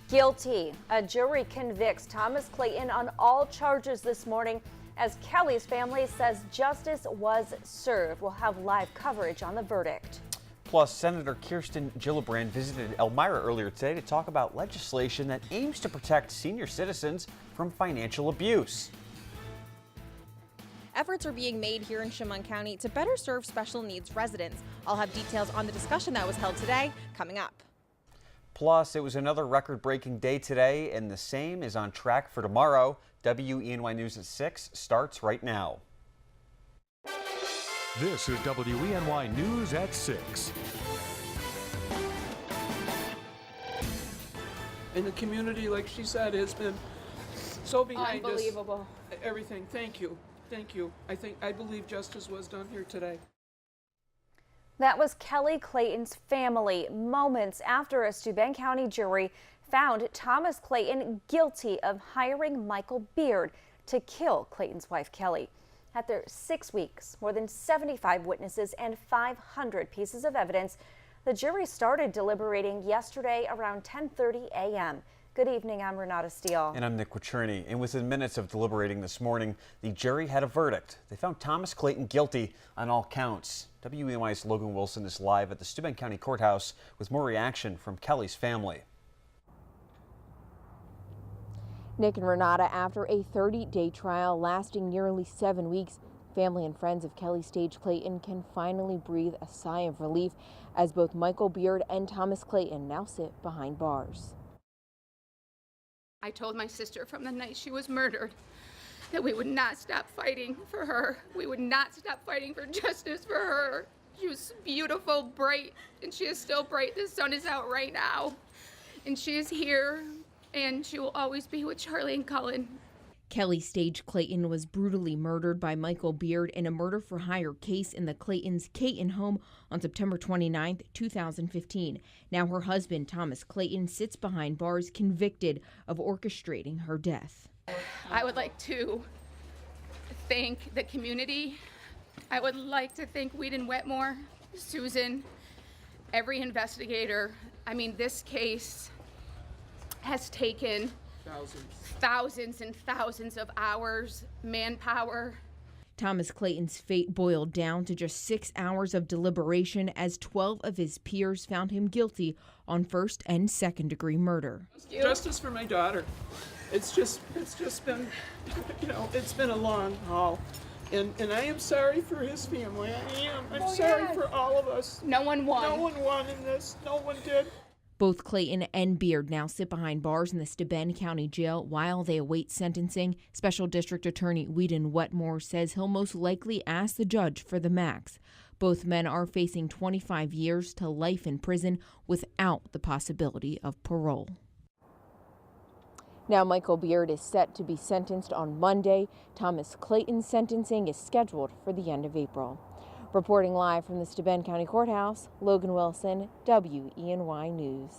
Guilty. A jury convicts Thomas Clayton on all charges this morning as Kelly's family says justice was served. We'll have live coverage on the verdict. Plus, Senator Kirsten Gillibrand visited Elmira earlier today to talk about legislation that aims to protect senior citizens from financial abuse. Efforts are being made here in Chemung County to better serve special needs residents. I'll have details on the discussion that was held today coming up. Plus, it was another record-breaking day today, and the same is on track for tomorrow. WENY News at 6 starts right now. This is WENY News at 6. And the community, like she said, has been so behind us. Unbelievable. Everything. Thank you. Thank you. I believe justice was done here today. That was Kelly Clayton's family moments after a Steuben County jury found Thomas Clayton guilty of hiring Michael Beard to kill Clayton's wife, Kelly. After 6 weeks, more than 75 witnesses and 500 pieces of evidence, the jury started deliberating yesterday around 10:30 a.m. Good evening, I'm Renata Steele. And I'm Nick Quatcherny. And within minutes of deliberating this morning, the jury had a verdict. They found Thomas Clayton guilty on all counts. WENY's Logan Wilson is live at the Steuben County Courthouse with more reaction from Kelly's family. Nick and Renata, after a 30-day trial lasting nearly 7 weeks, family and friends of Kelly Stage Clayton can finally breathe a sigh of relief as both Michael Beard and Thomas Clayton now sit behind bars. I told my sister from the night she was murdered that we would not stop fighting for her. We would not stop fighting for justice for her. She was beautiful, bright, and she is still bright. The sun is out right now, and she is here, and she will always be with Charlie and Cullen. Kelly Stage Clayton was brutally murdered by Michael Beard in a murder-for-hire case in the Claytons' Caton home on September 29, 2015. Now her husband, Thomas Clayton, sits behind bars convicted of orchestrating her death. I would like to thank the community. I would like to thank Whedon Wetmore, Susan, every investigator. I mean, this case has taken thousands and thousands of hours, manpower. Thomas Clayton's fate boiled down to just 6 hours of deliberation as 12 of his peers found him guilty on first and second degree murder. Justice for my daughter. It's just been, it's been a long haul. And I am sorry for his family. I am. I'm sorry for all of us. No one won. No one won in this. No one did. Both Clayton and Beard now sit behind bars in the Steuben County Jail while they await sentencing. Special District Attorney Whedon Wetmore says he'll most likely ask the judge for the max. Both men are facing 25 years to life in prison without the possibility of parole. Now Michael Beard is set to be sentenced on Monday. Thomas Clayton's sentencing is scheduled for the end of April. Reporting live from the Steuben County Courthouse, Logan Wilson, WENY News.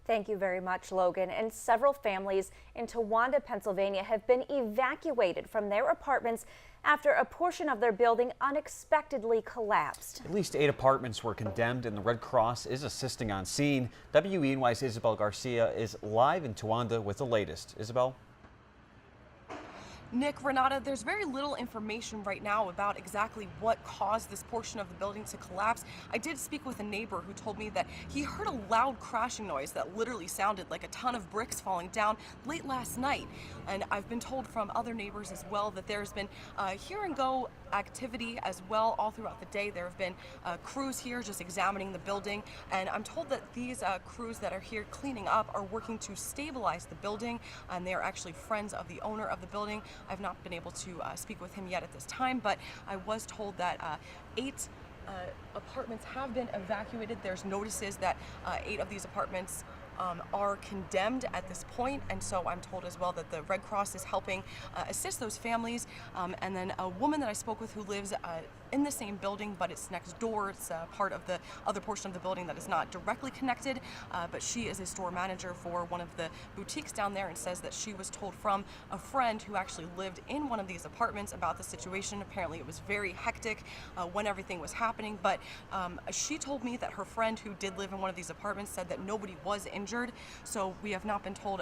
Thank you very much, Logan. And several families in Towanda, Pennsylvania have been evacuated from their apartments after a portion of their building unexpectedly collapsed. At least 8 apartments were condemned, and the Red Cross is assisting on scene. WENY's Isabel Garcia is live in Towanda with the latest. Isabel? Nick, Renata, there's very little information right now about exactly what caused this portion of the building to collapse. I did speak with a neighbor who told me that he heard a loud crashing noise that literally sounded like a ton of bricks falling down late last night. And I've been told from other neighbors as well that there's been here and go activity as well all throughout the day. There have been crews here just examining the building, and I'm told that these crews that are here cleaning up are working to stabilize the building, and they are actually friends of the owner of the building. I've not been able to speak with him yet at this time, but I was told that 8 apartments have been evacuated. There's notices that 8 of these apartments are condemned at this point, and so I'm told as well that the Red Cross is helping assist those families. And then a woman that I spoke with who lives in the same building, but it's next door. It's part of the other portion of the building that is not directly connected, but she is a store manager for one of the boutiques down there and says that she was told from a friend who actually lived in one of these apartments about the situation. Apparently it was very hectic when everything was happening, but she told me that her friend who did live in one of these apartments said that nobody was injured, so we have not been told,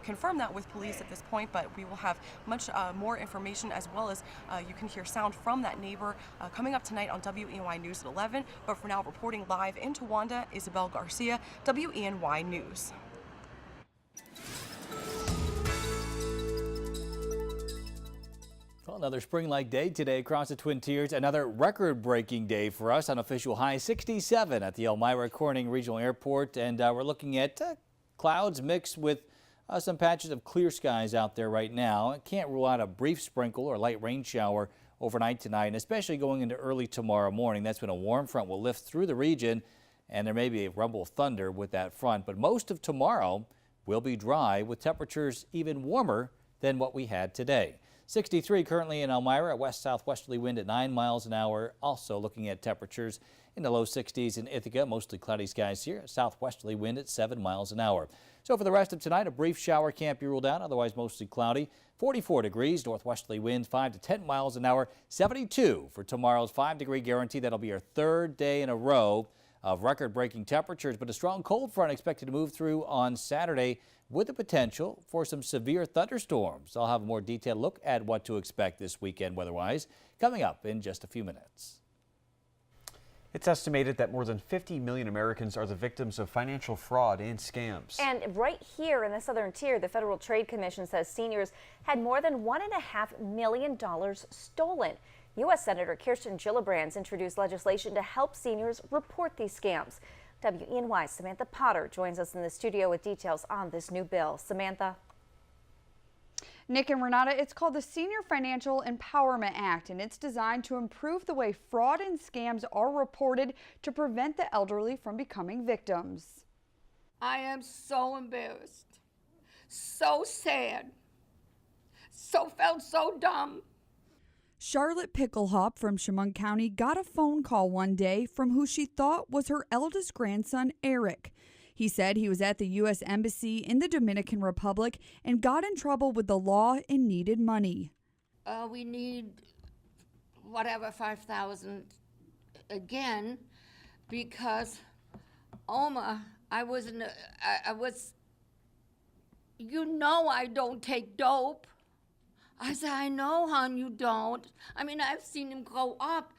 confirm that with police at this point, but we will have much more information, as well as you can hear sound from that neighbor coming up tonight on WENY News at 11. But for now, reporting live in Towanda, Isabel Garcia, WENY News. Well, another spring-like day today across the Twin Tiers. Another record-breaking day for us. On official high 67 at the Elmira Corning Regional Airport, and we're looking at clouds mixed with some patches of clear skies out there right now. I can't rule out a brief sprinkle or light rain shower overnight tonight, and especially going into early tomorrow morning. That's when a warm front will lift through the region, and there may be a rumble of thunder with that front. But most of tomorrow will be dry, with temperatures even warmer than what we had today. 63 currently in Elmira, a west-southwesterly wind at 9 miles an hour. Also looking at temperatures in the low 60s in Ithaca, mostly cloudy skies here. Southwesterly wind at 7 miles an hour. So for the rest of tonight, a brief shower can't be ruled out, otherwise mostly cloudy. 44 degrees, northwesterly winds 5 to 10 miles an hour. 72 for tomorrow's 5-degree guarantee. That'll be our third day in a row of record-breaking temperatures, but a strong cold front expected to move through on Saturday with the potential for some severe thunderstorms. I'll have a more detailed look at what to expect this weekend weather-wise coming up in just a few minutes. It's estimated that more than 50 million Americans are the victims of financial fraud and scams. And right here in the Southern Tier, the Federal Trade Commission says seniors had more than $1.5 million stolen. U.S. Senator Kirsten Gillibrand introduced legislation to help seniors report these scams. WENY's Samantha Potter joins us in the studio with details on this new bill. Samantha. Nick and Renata, it's called the Senior Financial Empowerment Act, and it's designed to improve the way fraud and scams are reported to prevent the elderly from becoming victims. I am so embarrassed, so sad, felt so dumb. Charlotte Picklehop from Chemung County got a phone call one day from who she thought was her eldest grandson, Eric. He said he was at the U.S. Embassy in the Dominican Republic and got in trouble with the law and needed money. We need whatever, 5,000 again, because Oma, I was, you know I don't take dope. I said, I know, hon, you don't. I mean, I've seen him grow up.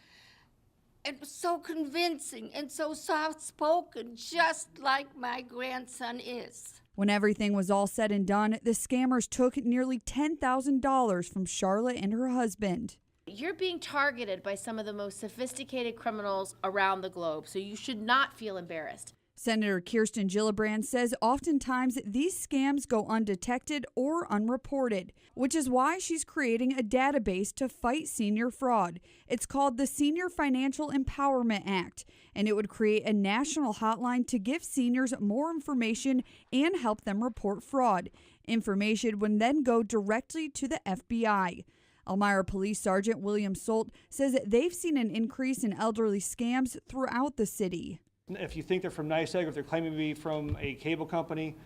It was so convincing and so soft-spoken, just like my grandson is. When everything was all said and done, the scammers took nearly $10,000 from Charlotte and her husband. You're being targeted by some of the most sophisticated criminals around the globe, so you should not feel embarrassed. Senator Kirsten Gillibrand says oftentimes these scams go undetected or unreported, which is why she's creating a database to fight senior fraud. It's called the Senior Financial Empowerment Act, and it would create a national hotline to give seniors more information and help them report fraud. Information would then go directly to the FBI. Elmira Police Sergeant William Solt says that they've seen an increase in elderly scams throughout the city. If you think they're from NYSEG, if they're claiming to be from a cable company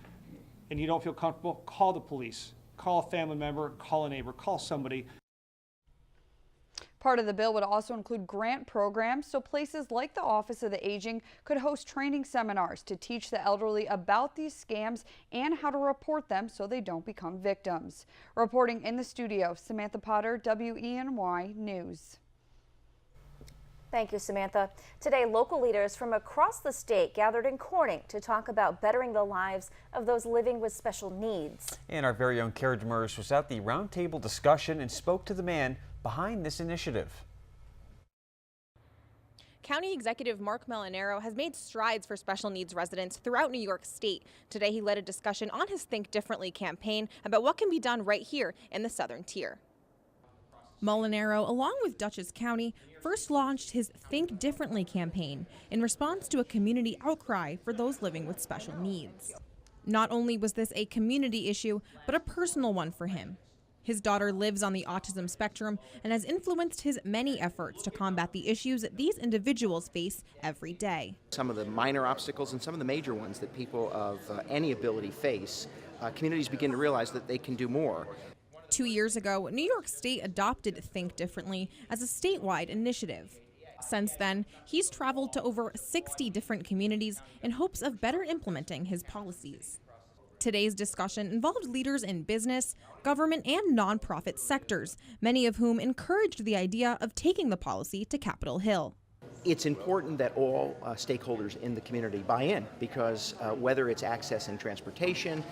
and you don't feel comfortable, call the police. Call a family member, call a neighbor, call somebody. Part of the bill would also include grant programs, so places like the Office of the Aging could host training seminars to teach the elderly about these scams and how to report them so they don't become victims. Reporting in the studio, Samantha Potter, WENY News. Thank you, Samantha. Today, local leaders from across the state gathered in Corning to talk about bettering the lives of those living with special needs. And our very own Kara Demers was at the roundtable discussion and spoke to the man behind this initiative. County Executive Mark Melanero has made strides for special needs residents throughout New York State. Today, he led a discussion on his Think Differently campaign about what can be done right here in the Southern Tier. Molinaro, along with Dutchess County, first launched his Think Differently campaign in response to a community outcry for those living with special needs. Not only was this a community issue, but a personal one for him. His daughter lives on the autism spectrum and has influenced his many efforts to combat the issues these individuals face every day. Some of the minor obstacles and some of the major ones that people of any ability face, communities begin to realize that they can do more. 2 years ago, New York State adopted Think Differently as a statewide initiative. Since then, he's traveled to over 60 different communities in hopes of better implementing his policies. Today's discussion involved leaders in business, government, and nonprofit sectors, many of whom encouraged the idea of taking the policy to Capitol Hill. It's important that all stakeholders in the community buy in, because whether it's access and transportation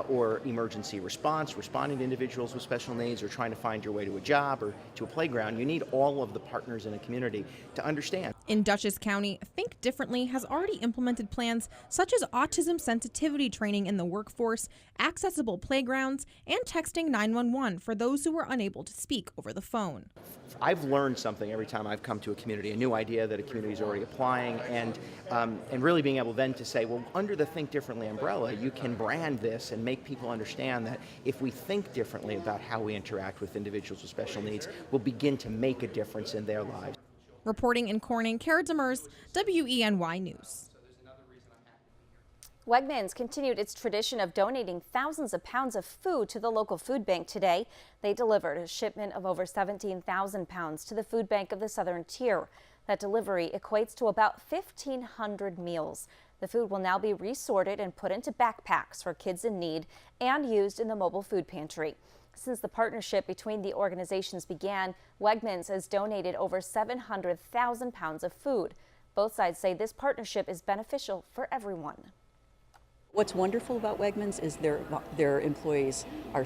or emergency response, responding to individuals with special needs, or trying to find your way to a job or to a playground, you need all of the partners in a community to understand. In Dutchess County, Think Differently has already implemented plans such as autism sensitivity training in the workforce, accessible playgrounds, and texting 911 for those who are unable to speak over the phone. I've learned something every time I've come to a community, a new idea that a community is already applying, and really being able then to say, well, under the Think Differently umbrella, you can brand this and make people understand that if we think differently about how we interact with individuals with special needs, we'll begin to make a difference in their lives. Reporting in Corning, Kara Demers, WENY News. Wegmans continued its tradition of donating thousands of pounds of food to the local food bank today. They delivered a shipment of over 17,000 pounds to the food bank of the Southern Tier. That delivery equates to about 1,500 meals. The food will now be resorted and put into backpacks for kids in need and used in the mobile food pantry. Since the partnership between the organizations began, Wegmans has donated over 700,000 pounds of food. Both sides say this partnership is beneficial for everyone. What's wonderful about Wegmans is their employees are,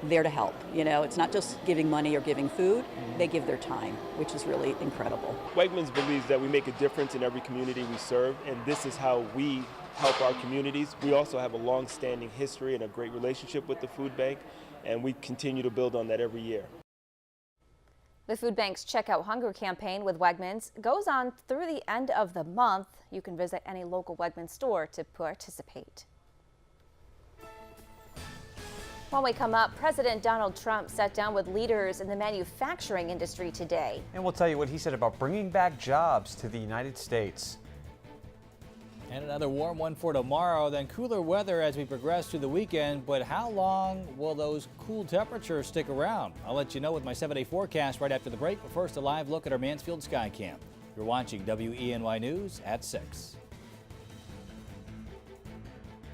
there to help. It's not just giving money or giving food, they give their time, which is really incredible. Wegmans believes that we make a difference in every community we serve, and this is how we help our communities. We also have a long-standing history and a great relationship with the food bank, and we continue to build on that every year. The food bank's Check Out Hunger campaign with Wegmans goes on through the end of the month. You can visit any local Wegmans store to participate. When we come up, President Donald Trump sat down with leaders in the manufacturing industry today. And we'll tell you what he said about bringing back jobs to the United States. And another warm one for tomorrow, then cooler weather as we progress through the weekend. But how long will those cool temperatures stick around? I'll let you know with my 7-day forecast right after the break. But first, a live look at our Mansfield Sky Cam. You're watching WENY News at 6.